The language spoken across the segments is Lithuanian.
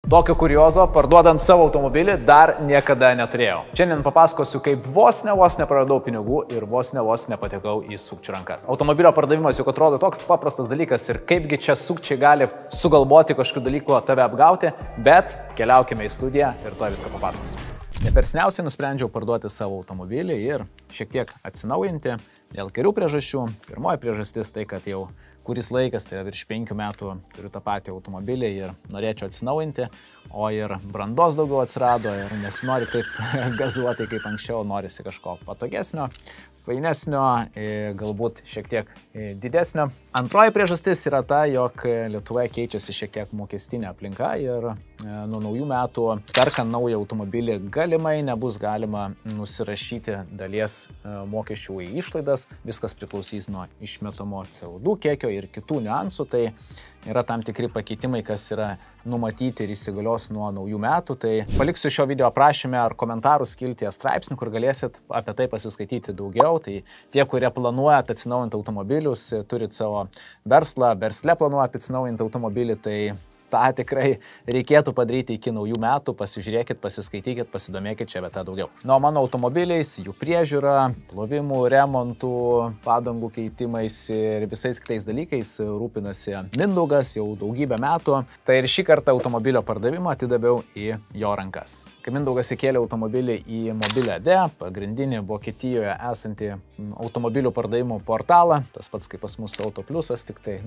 Tokio kuriozo, parduodant savo automobilį, dar niekada neturėjau. Šiandien papasakosiu, kaip vos nepraradau pinigų ir vos nepatekau į sukčių rankas. Automobilio pardavimas juk atrodo toks paprastas dalykas ir kaipgi čia sukčiai gali sugalvoti kažkokių dalykų tave apgauti, bet keliaukime į studiją ir to viską papasakosiu. Nepersniausiai nusprendžiau parduoti savo automobilį ir šiek tiek atsinaujinti dėl kelių priežasčių. Pirmoji priežastis tai, kad jau kuris laikas, tai virš 5 metų turiu tą patį automobilį ir norėčiau atsinaujinti, o ir brandos daugiau atsirado ir nesinori taip gazuoti kaip anksčiau, norisi kažko patogesnio, fainesnio, galbūt šiek tiek didesnio. Antroji priežastis yra ta, jog Lietuvoje keičiasi šiek tiek mokestinė aplinka ir nuo naujų metų perkant naują automobilį galimai nebus galima nusirašyti dalies mokesčių į išlaidas. Viskas priklausys nuo išmetamo CO2 kiekio ir kitų niuansų. Tai yra tam tikri pakeitimai, kas yra numatyti ir įsigalios nuo naujų metų. Tai paliksiu šio video aprašyme ar komentarų skiltyje straipsnį, kur galėsit apie tai pasiskaityti daugiau. Tai tie, kurie planuojat atsinaujinti automobilius, turit savo verslą, versle planuojat atsinaujinti automobilį, tai tą tikrai reikėtų padaryti iki naujų metų. Pasižiūrėkit, pasiskaitykit, pasidomėkit čia vieta daugiau. Nuo mano automobiliais, jų priežiūra, plovimų, remontų, padangų keitimais ir visais kitais dalykais rūpinasi Mindaugas jau daugybę metų. Tai ir šį kartą automobilio pardavimą atidaviau į jo rankas. Kai Mindaugas įkėlė automobilį į Mobil.lt, pagrindinį Vokietijoje esantį automobilių pardavimų portalą, tas pats kaip pas mus Autopliusas, tik tai,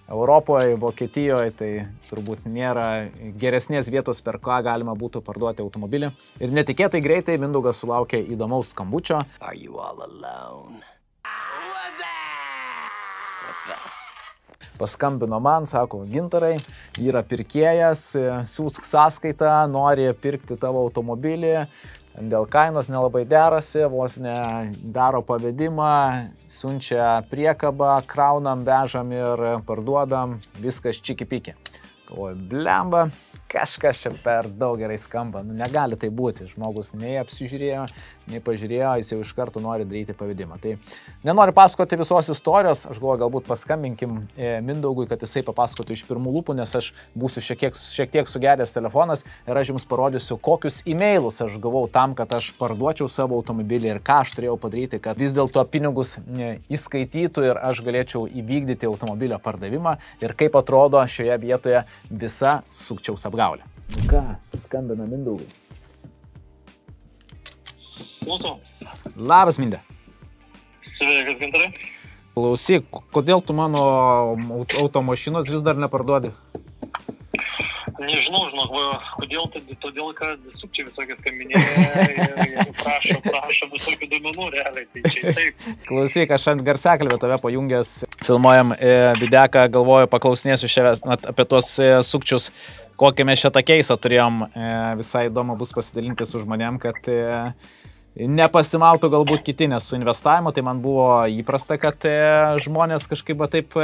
Europoje, Vokietijoje, tai turbūt nėra geresnės vietos, per ką galima būtų parduoti automobilį. Ir netikėtai greitai Mindaugas sulaukė įdomaus skambučio. Paskambino man, sako, Gintarai, yra pirkėjas, siūsk sąskaitą, nori pirkti tavo automobilį, dėl kainos nelabai derasi, vos ne daro pavedimą, siunčia priekabą, kraunam, vežam ir parduodam, viskas čiki-piki. Galvoju, blemba, kažkas čia per daug gerai skamba, negali tai būti, žmogus nei apsižiūrėjo, nei pažiūrėjo, jis jau iš karto nori daryti pavedimą. Tai nenoriu pasakoti visos istorijos, aš galvoju, galbūt paskambinkim Mindaugui, kad jisai papasakotų iš pirmų lūpų, nes aš būsiu šiek tiek sugedęs telefonas ir aš jums parodysiu, kokius e-mailus aš gavau tam, kad aš parduočiau savo automobilį ir ką aš turėjau padaryti, kad vis dėlto pinigus įskaitytų ir aš galėčiau įvykdyti automobilio pardavimą ir kaip atrodo šioje vietoje visa sukčiaus apgaulė. Ką? Skambina Mindaugui. Labas, Mindė. Sveikas, Gintarai. Klausyk, kodėl tu mano automašinos vis dar neparduodi? Nežinau, kodėl, todėl, kad sukčiai visokias skambinėja ir prašo visokių duomenų realiai, tai čia taip. Klausyk, aš ant garsiakalbio tave pajungęs, filmuojam videką, galvoju, paklausinėsiu apie tuos sukčius, kokį mes šitą keisą turėjom. Visai įdomu bus pasidalinti su žmonėm, kad nepasimautų galbūt kiti, nes su investavimu tai man buvo įprasta, kad žmonės kažkaip taip,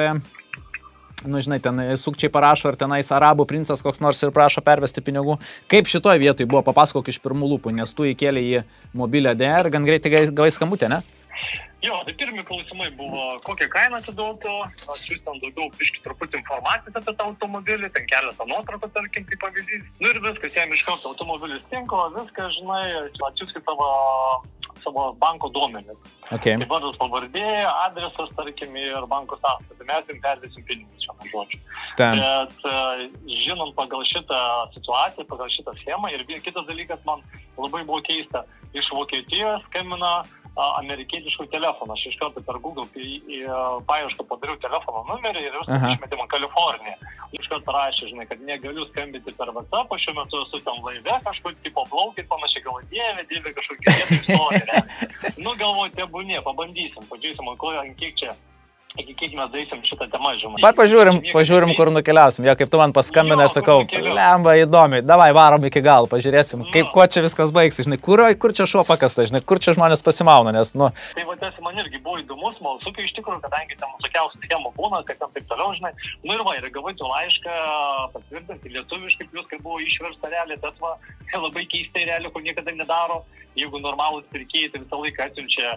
žinai, ten sukčiai parašo, ar tenais arabų princas koks nors ir prašo pervesti pinigų. Kaip šitoje vietoje buvo, papasakok iš pirmų lūpų, nes tu įkėlė į Mobil.lt ir gan greitai gavai skambutę, ne? Jo, tai pirmi klausimai buvo, kokią kainą atiduotų, atsiųstam daugiau biškį truputį informacijos apie tą automobilį, ten keletą nuotraukų, tarkim, kaip pavyzdys. Ir viskas, jam iš karto automobilis tinko, viskas, žinai, atsiųskit savo banko duomenis. Okay. Kaip vardas, pavardė, adresas, tarkim, ir banko sąskaita. Mes jums pervėsim pinigus, šiandien žodžiu. Bet žinom pagal šitą situaciją, pagal šitą schemą ir kitas dalykas man labai buvo keista, iš Vokietijos skambina amerikietiškų telefonų. Aš iš karto per Google paiešką padariau telefono numerį ir viskas išmetė man Kaliforniją. Iš karto rašė, žinai, kad negaliu skambinti per WhatsApp, o šiuo metu esu ten laive, kažkur tipo plaukit, panašiai galvoju, dieve, kažkokia vieta istorija. Galvoju, tebūnie, pabandysim, pažiūrėsim, kiek mes daisim šitą temą, žinai. Pažiūrim, kur nukeliausim. Kaip tu man paskambinai, aš sakau, lemba, įdomi, davai, varom iki galo, pažiūrėsim, kuo čia viskas baigsis, žinai, kur čia šuo pakasta, žinai, kur čia žmonės pasimauna, nes, Tai vadės, man irgi buvo įdomus, malsukai iš tikrųjų, kadangi ten visokiausių schemų būna, kad ten taip toliau, žinai. Ir gavai tu laišką patvirtinti lietuviškai, plius, kai buvo išversta realiai, tas labai keistai realiai, ko niekada nedaro. Jeigu normalūs pirkėjai, tai visą laiką atsiunčia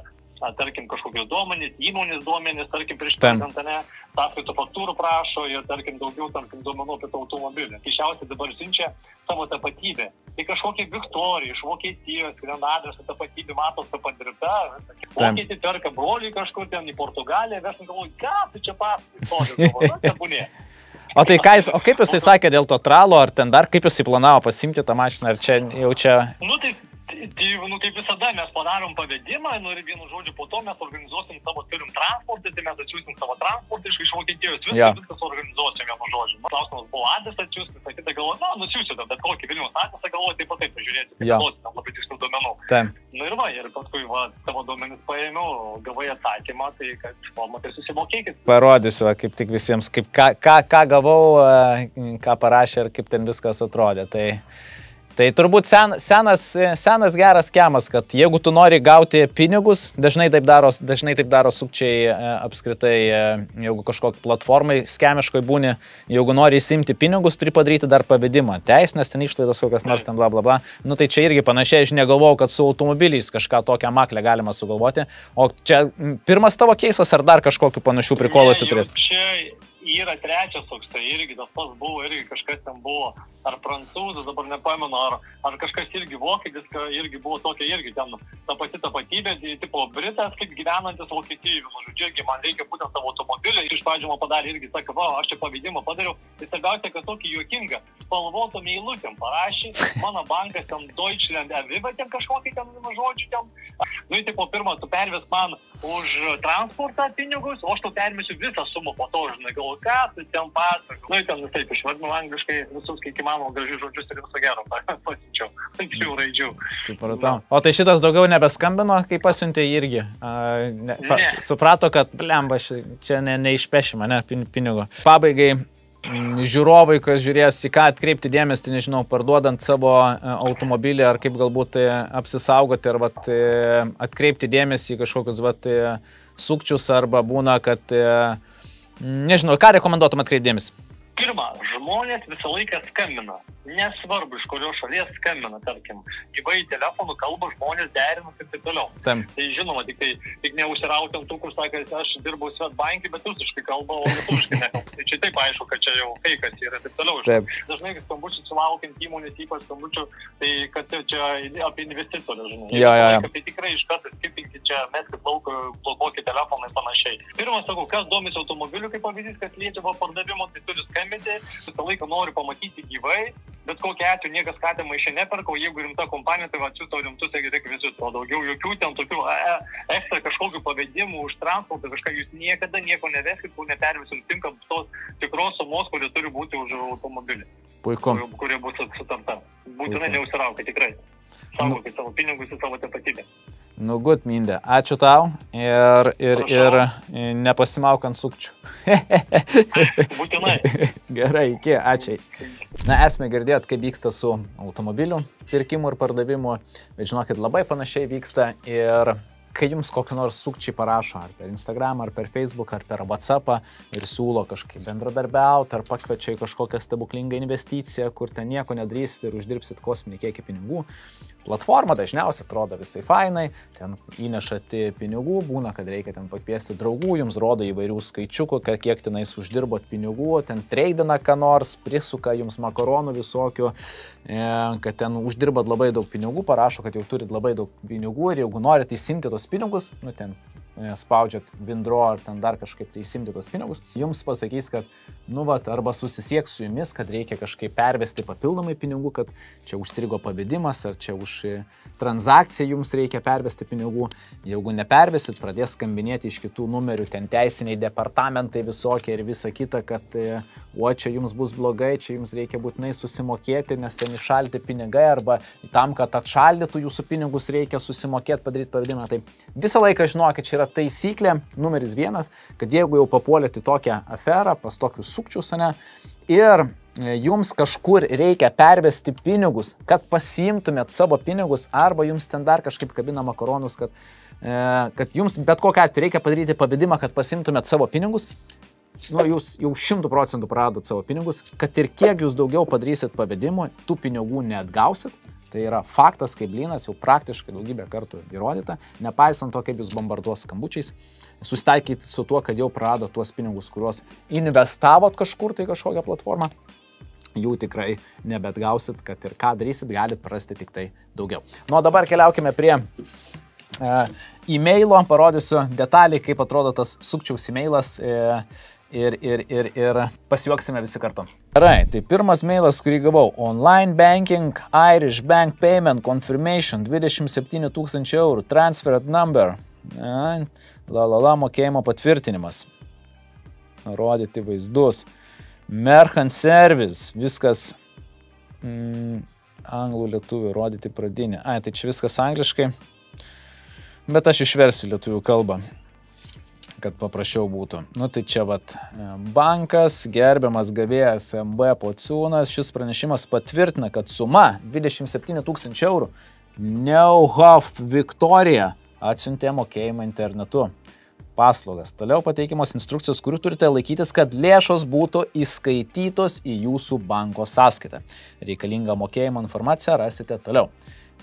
tarkim, kažkokios duomenys, įmonės duomenys, tarkim, prieš prezentane, sąskaitų faktūrų prašo ir, tarkim, daugiau, duomenų apie tą automobilį. Kišiausiai dabar siunčia savo tapatybę. Tai kažkokia Viktorija iš Vokietijos, kuriam adresą tapatybė matos tą padirbta. Vokietį perka broliai kažkur ten į Portugaliją, aš galvoju, ką tu čia pasakė, O tai o kaip jisai sakė dėl to tralo, ar ten dar kaip jisai planavo pasimti tą mašiną, ar čia jau čia... Kaip visada mes padarom pavedimą, ir vienu žodžiu po to mes organizuosim savo turim transportą, tai mes atsiųsim savo transportą iš Vokietijos, viskas organizuosim vienu žodžiu. Klausimas buvo adresą atsiųsti, sakyti galvoju, nusiųsiu, bet kokį Vilniaus adresą galvoju, taip pat taip pažiūrėti, tam labai tikslių duomenų. Ir paskui tavo duomenis paėmiau, gavai atsakymą, tai kad matai susimokėkit. Parodysiu, kaip tik visiems, ką gavau, ką parašė ir kaip ten viskas atrodė. Tai turbūt senas geras skemas, kad jeigu tu nori gauti pinigus, dažnai taip daro sukčiai apskritai, jeigu kažkokiai platformai skemiškoj būni, jeigu nori įsimti pinigus, turi padaryti dar pavedimą. Teisinės ten išlaidas kokias nors ten bla bla bla. Nu tai čia irgi panašiai, aš negalvojau, kad su automobiliais kažką tokią maklę galima sugalvoti. O čia pirmas tavo keisas ar dar kažkokiu panašių prikolų turės? Yra trečias toks, tai irgi tas pats buvo, irgi kažkas ten buvo, ar prancūzas, dabar nepamenu, ar kažkas irgi vokietis, irgi buvo tokia irgi ten ta pati tapatybė, tipo Britas, kaip gyvenantis Vokietijoje, žodžiu, irgi man reikia būtent savo automobilį, iš pradžių man padarė irgi, sakė, aš čia pavedimą padariau, tai svarbiausia, kad tokį juokingą, spalvotom eilutėm parašė, mano bankas ten Deutschland, Aviva ten kažkokį ten žodžių ten, tipo pirmą, tu perves man už transportą pinigus, o aš tu permesiu visą sumą po to, žinai, galvoju, ką tu ten pasakau. Ten taip išvardinu angliškai visus, kiek įmanoma, gražius žodžius ir viso gero pasiunčiau. Taip jau raidžiau. O tai šitas daugiau nebeskambino, kai pasiuntė irgi? Suprato, kad, blemba, čia neišpešima, ne, pinigų. Pabaigai, žiūrovai, kas žiūrės, į ką atkreipti dėmesį, nežinau, parduodant savo automobilį, ar kaip galbūt apsisaugoti, ar atkreipti dėmesį į kažkokius sukčius, arba būna, kad, nežinau, ką rekomenduotum atkreipti dėmesį? Pirma, žmonės visą laiką skambina. Nesvarbu, iš kurios šalies skambina, tarkim. Gyvai telefonų kalba žmonės derinasi ir taip toliau. Tai žinoma, tik neužsirauti ant tų, kur sakė, aš dirbau Swedbank'e, bet rusiškai kalba, o lietuviškai nekalba. Tai čia taip aišku, kad čia jau feikas yra ir taip toliau. Dažnai skambučių sulaukiant įmonės, ypač skambučių, tai kad čia apie investitorių, žinai. Tai tikrai iš karto skipinkit čia, meskit lauko, blokuokit telefoną ir panašiai. Pirma, sakau, kas domisi automobiliu, kaip pavyzdys, kas liečia pardavimo, tai turi skambinti, visą laiką noriu pamatyti gyvai. Bet kokia atveju niekas katę maišė neperka, o jeigu rimta kompanija, tai atsiųs rimtus rekvizitus, o daugiau jokių ten tokių ekstra kažkokių pavedimų už transportą, kažką jūs niekada nieko neveskit, kur nepervisim tinkam tos tikros sumos, kurie turi būti už automobilį. Puiku. Kurie bus sutarta. Būtinai neužsiraukit, tikrai. Saugokit savo pinigus ir savo tapatybę. Nu, gut, Mindė. Ačiū tau ir nepasimauk ant sukčių. Būtinai. Gerai, iki, ačiū. Na, esame girdėt, kaip vyksta su automobiliu pirkimu ir pardavimu, bet žinokit, labai panašiai vyksta ir kai jums kokį nors sukčiai parašo ar per Instagram, ar per Facebook, ar per WhatsAppą ir siūlo kažkaip bendradarbiauti, ar pakviečia į kažkokią stebuklingą investiciją, kur ten nieko nedarysit ir uždirbsit kosminį kiekį pinigų. Platforma dažniausiai atrodo visai fainai, ten įnešate pinigų, būna, kad reikia ten pakviesti draugų, jums rodo įvairių skaičiukų, kiek tenais uždirbot pinigų, ten treidina ką nors, prisuka jums makaronų visokių, kad ten uždirbat labai daug pinigų, parašo, kad jau turit labai daug pinigų ir jeigu norit įsimti tos pinigus, nu ten spaudžiat withdraw ar ten dar kažkaip tai įsimti tos pinigus, jums pasakys, kad nu vat, arba susisieks su jumis, kad reikia kažkaip pervesti papildomai pinigų, kad čia užstrigo pavedimas, ar čia už transakciją jums reikia pervesti pinigų. Jeigu nepervesit, pradės skambinėti iš kitų numerių, ten teisiniai departamentai visokie ir visa kita, kad o čia jums bus blogai, čia jums reikia būtinai susimokėti, nes ten iššalti pinigai, arba tam, kad atšaldytų jūsų pinigus, reikia susimokėti, padaryti pavedimą. Tai visą laiką žinokit, čia yra taisyklė numeris 1, kad jeigu jau papuolėte tokią aferą, pas tokius sukčius, ne, ir jums kažkur reikia pervesti pinigus, kad pasiimtumėt savo pinigus, arba jums ten dar kažkaip kabina makaronus, kad jums bet kokiu atveju reikia padaryti pavedimą, kad pasiimtumėt savo pinigus, nu, jūs jau 100% praradot savo pinigus, kad ir kiek jūs daugiau padarysit pavedimų, tų pinigų neatgausit, Tai yra faktas, kaip blynas, jau praktiškai daugybę kartų įrodyta, nepaisant to, kaip jūs bombarduos skambučiais, susitaikyti su tuo, kad jau prarado tuos pinigus, kuriuos investavot kažkur tai kažkokią platformą, jų tikrai nebetgausit, kad ir ką darysit, galit prarasti tik tai daugiau. Nu, o dabar keliaukime prie e-mailo, parodysiu detaliai, kaip atrodo tas sukčiaus e-mailas ir pasijuoksime visi kartu. Gerai, tai pirmas mailas, kurį gavau, online banking, Irish bank payment confirmation, 27 000 €, transferred number, mokėjimo patvirtinimas, rodyti vaizdus, merchant service, viskas anglų lietuvių, rodyti pradinį, tai čia viskas angliškai, bet aš išversiu lietuvių kalbą, kad paprasčiau būtų. Nu tai čia vat bankas, gerbiamas gavėjas MB Pociūnas, šis pranešimas patvirtina, kad suma 27 000 €, Neuhof Victoria atsiuntė mokėjimą internetu paslaugas. Toliau pateikimos instrukcijos, kurių turite laikytis, kad lėšos būtų įskaitytos į jūsų banko sąskaitą. Reikalingą mokėjimo informaciją rasite toliau.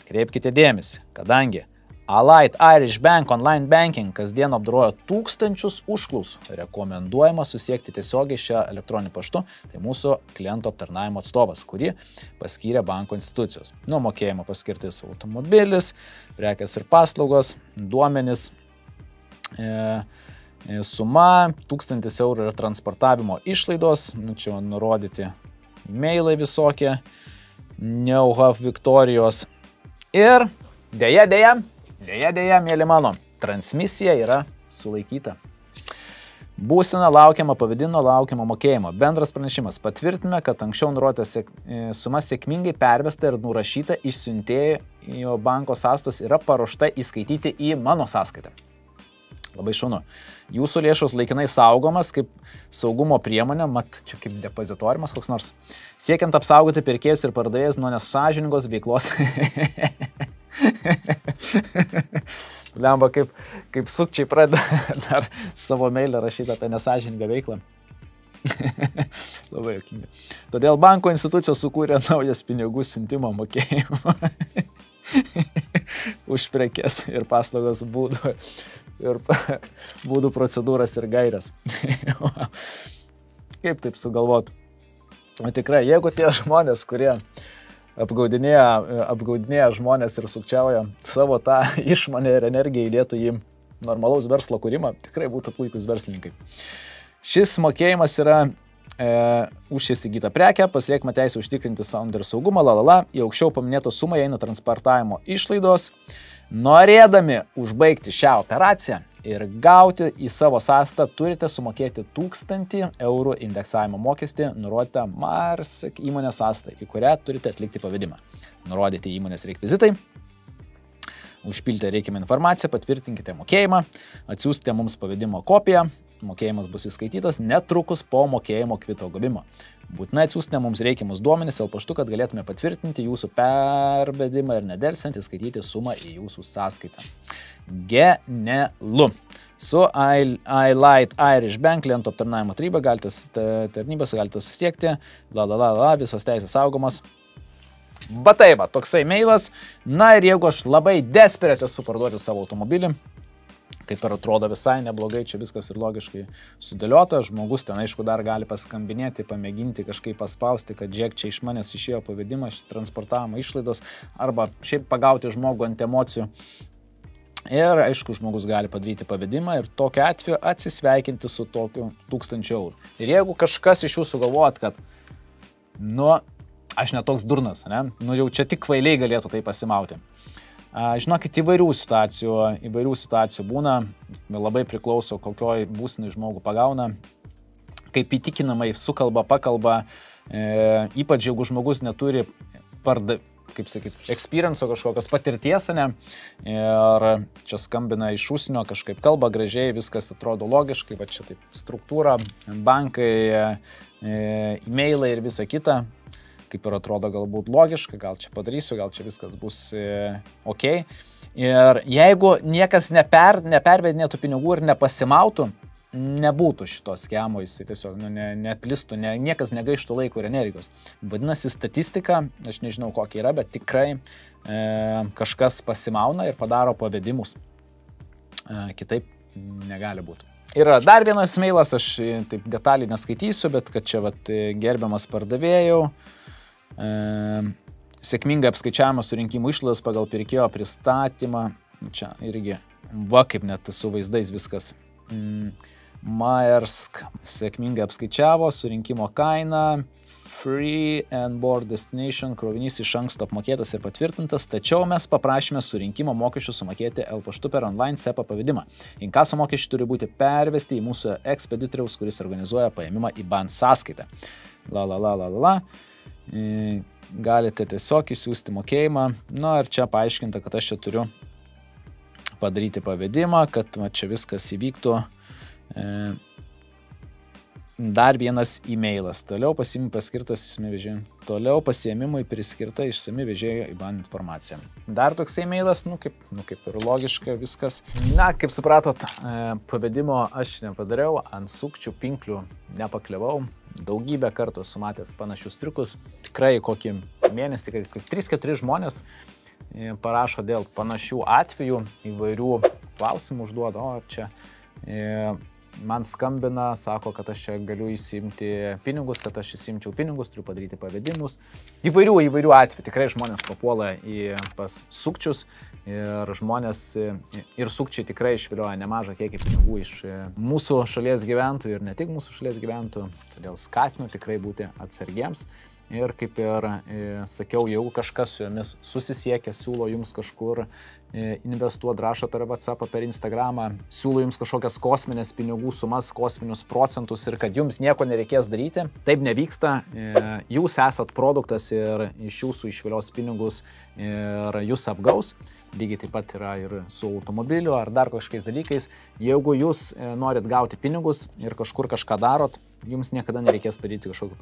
Kreipkite dėmesį, kadangi Allied Irish Bank online banking kasdien apdoroja tūkstančius užklausų. Rekomenduojama susiekti tiesiogiai šią elektroninį paštu, tai mūsų kliento aptarnavimo atstovas, kurį paskyrė banko institucijos. Nuo mokėjimo paskirtis automobilis, prekės ir paslaugos, duomenys, suma, 1000 € yra transportavimo išlaidos, čia nurodyti e-mailai visokie, Neuhof Viktorijos ir dėja, mėly mano, transmisija yra sulaikyta. Būsena laukiama pavadino laukiamo mokėjimo. Bendras pranešimas. Patvirtiname, kad anksčiau nurodyta suma sėkmingai pervesta ir nurašyta iš siuntėjo banko sąskaitos yra paruošta įskaityti į mano sąskaitą. Labai šaunu. Jūsų lėšos laikinai saugomas kaip saugumo priemonė, čia kaip depozitoriumas koks nors, siekiant apsaugoti pirkėjus ir pardavėjus nuo nesąžiningos veiklos. Lemba, kaip sukčiai pradeda dar savo mailą rašyti apie nesąžiningą veiklą. Labai juokinga. Todėl banko institucijos sukūrė naujas pinigų siuntimo mokėjimo už prekes ir paslaugos būdų procedūras ir gairias. Kaip taip sugalvot? Tikrai, jeigu tie žmonės, kurie apgaudinėja žmonės ir sukčiauja savo tą išmonę ir energiją įdėtų į normalaus verslo kūrimą, tikrai būtų puikūs verslininkai. Šis mokėjimas yra už įsigytą prekę, pasiriekime teisę užtikrinti sandorių saugumą, į aukščiau paminėtą sumą eina transportavimo išlaidos. Norėdami užbaigti šią operaciją ir gauti į savo sąskaitą, turite sumokėti 1000 € indeksavimo mokestį, nurodytą Marsek įmonės sąskaitą, į kurią turite atlikti pavedimą. Nurodyti įmonės rekvizitai, užpilti reikiamą informaciją, patvirtinkite mokėjimą, atsiųskite mums pavedimo kopiją, mokėjimas bus įskaitytas netrukus po mokėjimo kvito gavimo. Būtinai atsiųskite mums reikiamus duomenis paštu, kad galėtume patvirtinti jūsų pervedimą ir nedelsiant įskaityti sumą į jūsų sąskaitą. Genialu. Su Allied Irish Bank klientų aptarnavimo tarnybas galite susiekti, visos teisės saugomos. Bet taip, toksai mailas. Na ir jeigu aš labai desperate esu parduoti savo automobilį, kaip ir atrodo visai neblogai, čia viskas ir logiškai sudėliota, žmogus ten aišku dar gali paskambinėti, pamėginti kažkaip paspausti, kad žiūrėk, čia iš manęs išėjo pavedimas, transportavimo išlaidos, arba šiaip pagauti žmogų ant emocijų. Ir aišku, žmogus gali padaryti pavedimą ir tokiu atveju atsisveikinti su tokiu 1000 €. Ir jeigu kažkas iš jūsų galvojat, kad, aš netoks durnas, ne? Jau čia tik kvailiai galėtų tai pasimauti. Žinokit, įvairių situacijų būna, labai priklauso, kokioj būsenai žmogų pagauna, kaip įtikinamai sukalba, pakalba, ypač jeigu žmogus neturi experience'o kažkokios patirties, ne, ir čia skambina iš užsienio, kažkaip kalba gražiai, viskas atrodo logiškai, va čia taip struktūra, bankai, e-mailai ir visa kita. Kaip ir atrodo galbūt logiška, gal čia padarysiu, gal čia viskas bus ok. Ir jeigu niekas nepervedinėtų pinigų ir nepasimautų, nebūtų šitos schemo, jis tiesiog neatplistų, niekas negaištų laiko ir energijos. Vadinasi, statistika, aš nežinau kokia yra, bet tikrai kažkas pasimauna ir padaro pavedimus. Kitaip negali būti. Yra dar vienas mailas, aš taip detaliai neskaitysiu, bet kad čia gerbiamas pardavėjau, sėkmingai apskaičiavimas surinkimų išlaidas pagal pirkėjo pristatymą, čia irgi, kaip net su vaizdais viskas. Maersk sėkmingai apskaičiavo surinkimo kainą, free and board destination, krovinys iš anksto apmokėtas ir patvirtintas, tačiau mes paprašėme surinkimo mokesčių sumokėti paštu per online SEPA pavedimą. Inkaso mokesčiai turi būti pervesti į mūsų ekspeditoriaus, kuris organizuoja paėmimą į BAN sąskaitą. Galite tiesiog įsiųsti mokėjimą. Na ir čia paaiškinta, kad aš čia turiu padaryti pavedimą, kad čia viskas įvyktų. Dar vienas e-mailas. Toliau pasiėmimui paskirtas išsami vežėjo. Toliau pasiėmimui priskirta išsami vežėjo IBAN informacija. Dar toks e-mailas, kaip ir logiška viskas. Na, kaip supratot, pavedimo aš nepadariau, ant sukčių pinklių nepakliavau. Daugybę kartų esu matęs panašius triukus. Tikrai kokį mėnesį, tikrai 3-4 žmonės parašo dėl panašių atvejų, įvairių klausimų užduoda, o čia man skambina, sako, kad aš čia galiu įsimti pinigus, kad aš įsimčiau pinigus, turiu padaryti pavedimus. Įvairių atvejų. Tikrai žmonės papuola pas sukčius ir žmonės ir sukčiai tikrai išvilioja nemažą kiekį pinigų iš mūsų šalies gyventojų ir ne tik mūsų šalies gyventojų. Todėl skatinu tikrai būti atsargiems. Ir kaip ir sakiau, jeigu kažkas su jumis susisiekia, siūlo jums kažkur investuoti, rašo per WhatsAppą, per Instagramą, siūlo jums kažkokias kosminės pinigų sumas, kosminius procentus ir kad jums nieko nereikės daryti. Taip nevyksta, jūs esat produktas ir iš jūsų išvilios pinigus ir jūs apgaus. Lygiai taip pat yra ir su automobiliu ar dar kažkokiais dalykais. Jeigu jūs norit gauti pinigus ir kažkur kažką darot, jums niekada nereikės padaryti kažkokių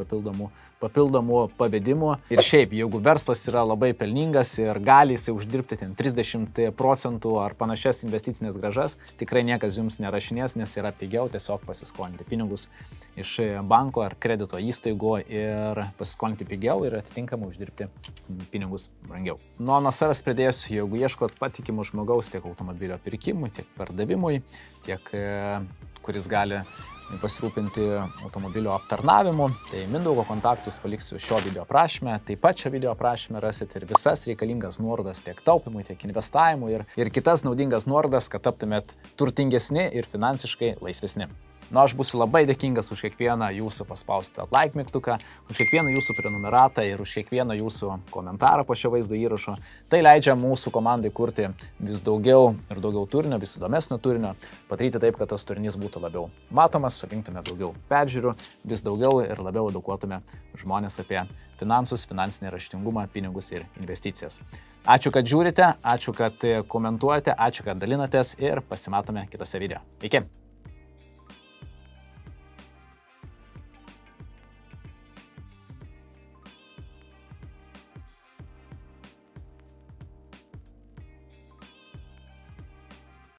papildomų pavedimų. Ir šiaip, jeigu verslas yra labai pelningas ir gali jisai uždirbti 30% ar panašias investicinės grąžas, tikrai niekas jums nerašinės, nes yra pigiau tiesiog pasiskolinti pinigus iš banko ar kredito įstaigų ir pasiskolinti pigiau ir atitinkamai uždirbti pinigus brangiau. Nuo savęs pridėsiu, jeigu ieškot patikimų žmogaus tiek automobilio pirkimui, tiek pardavimui, tiek kuris gali pasirūpinti automobilio aptarnavimu, tai Mindaugo kontaktus paliksiu šio video aprašyme. Taip pat šio video aprašyme rasit ir visas reikalingas nuorodas tiek taupimui, tiek investavimui ir kitas naudingas nuorodas, kad taptumėt turtingesni ir finansiškai laisvesni. Na, aš būsiu labai dėkingas už kiekvieną jūsų paspaustą like mygtuką, už kiekvieną jūsų prenumeratą ir už kiekvieną jūsų komentarą po šio vaizdo įrašo. Tai leidžia mūsų komandai kurti vis daugiau ir daugiau turinio, vis įdomesnio turinio, padaryti taip, kad tas turinys būtų labiau matomas, surinktume daugiau peržiūrų, vis daugiau ir labiau edukuotume žmonės apie finansus, finansinį raštingumą, pinigus ir investicijas. Ačiū, kad žiūrite, ačiū, kad komentuojate, ačiū, kad dalinatės ir pasimatome kitose video. Iki!